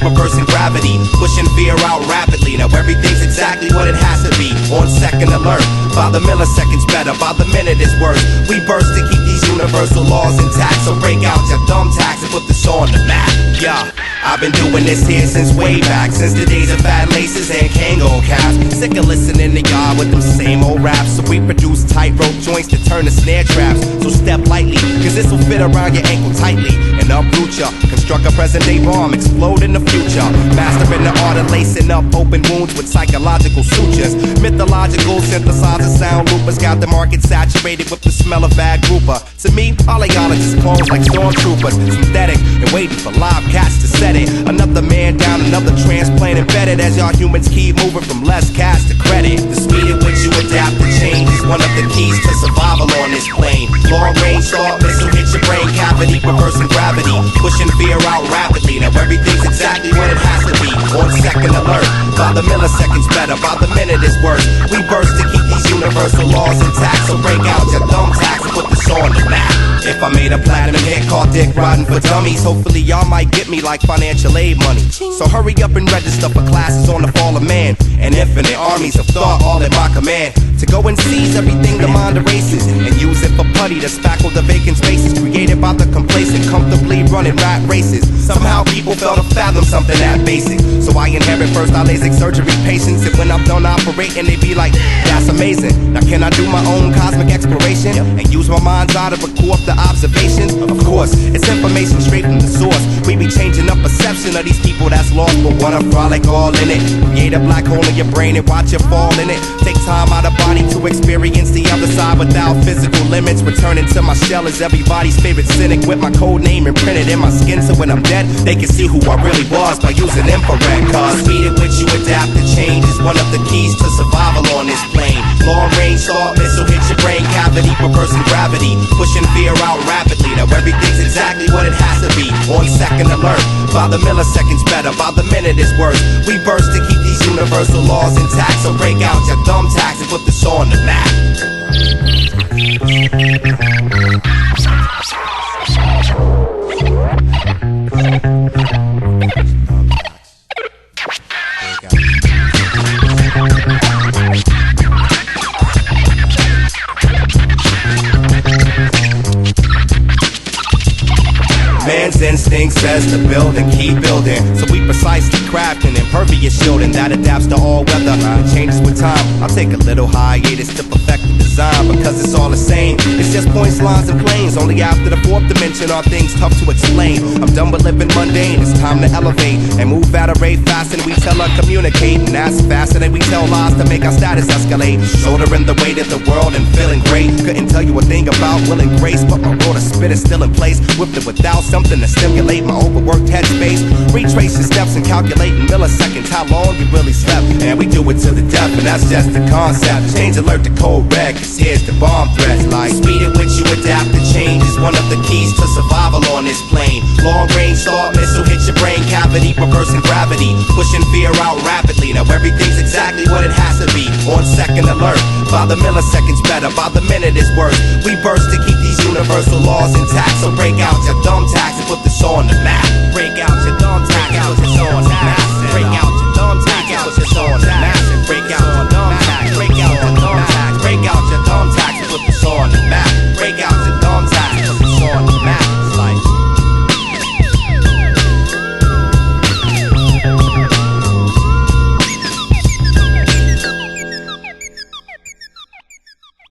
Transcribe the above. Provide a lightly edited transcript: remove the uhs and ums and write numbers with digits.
reversing gravity, pushing fear out rapidly. Now everything's exactly what it has to be. On second alert, by the milliseconds better, by the minute it's worse. We burst to keep these universal laws intact. So break out your thumbtacks and put this on the map. Yeah, I've been doing this here since way back, since the days of fat laces and Kango caps. Sick of listening to y'all with them same old raps. So we produce tightrope joints to turn to snare traps. So step lightly, cause this will fit around your ankle tightly and uproot ya. Construct a present day bomb, explode in the future. Mastering the art of lacing up open wounds with psychological sutures. Mythological synthesizer sound loopers got the market saturated with the smell of bad grouper. To me, all of y'all are just clones like stormtroopers, synthetic and waiting for live cats to set it. Another man down, another transplant embedded as y'all humans keep moving from less cash to credit. The speed at which you adapt to change is one of the keys to survival on this plane. Long range thought missile hit your brain cavity, reversing gravity, pushing fear out rapidly. Now everything's exactly what it has to be. On second alert, by the milliseconds better, by the minute it's worse. We burst to keep these universal laws intact. So break out your thumbtacks and put this on the map. If I made a platinum hit called Dick Riding for Dummies, hopefully y'all might get me like financial aid money. So hurry up and register for classes on the fall of man, and infinite armies of thought all at my command. To go and seize everything the mind erases, and use it for putty to spackle the vacant spaces created by the complacent, comfortably running rat races. Somehow people fail to fathom something that basic. So I inherit first eye LASIK surgery patience, and when I'm done operating they be like, that's amazing. Now can I do my own cosmic exploration and use my mind's eye to record the observations? Of course, it's information straight from the source. We be changing up perception of these people that's lost, but wanna frolic all in it. Create a black hole in your brain and watch it fall in it. Take time out of body to experience the other side without physical limits. Returning to my shell as everybody's favorite cynic, with my code name imprinted in my skin, so when I'm dead they can see who I really was by using infrared. Cause speed at which you adapt to change is one of the keys to survival on this plane. Long range thought missile hit your brain cavity, reversing gravity, pushing fear out rapidly. Now everything's exactly what it has to be. On second alert, by the milliseconds better, by the minute it's worse. We burst to keep these universal laws intact. So break out your thumbtacks and put this on the map. Man's instinct says to build and keep building, so we precisely craft an impervious shielding that adapts to all weather and changes with time. I'll take a little hiatus to perfect the design, because it's all the same. It's just points, lines, and planes. Only after the fourth dimension are things tough to explain. I'm done with living mundane, it's time to elevate and move at a rate faster than we telecommunicate, and that's faster than we tell lies to make our status escalate. Shouldering the weight of the world and feeling great. Couldn't tell you a thing about will and grace, but my roll to spit is still in place. With it without something to stimulate my overworked headspace. Retrace your steps and calculate in milliseconds how long you really slept. And we do it to the death, and that's just the concept. Change alert to code red, cause here's the bomb threats. Like speed at which you adapt to change is one of the keys to survival on this plane. Long range thought missile hit your brain cavity, reversing gravity, pushing fear out rapidly. Now everything's exactly what it has to be. On second alert, by the milliseconds better, by the minute it's worse. We burst to keep these universal laws intact. So break out your thumbtacks and put this on the map. Break out your thumbtacks and put this on the map. Break out your thumbtacks and put this on the map.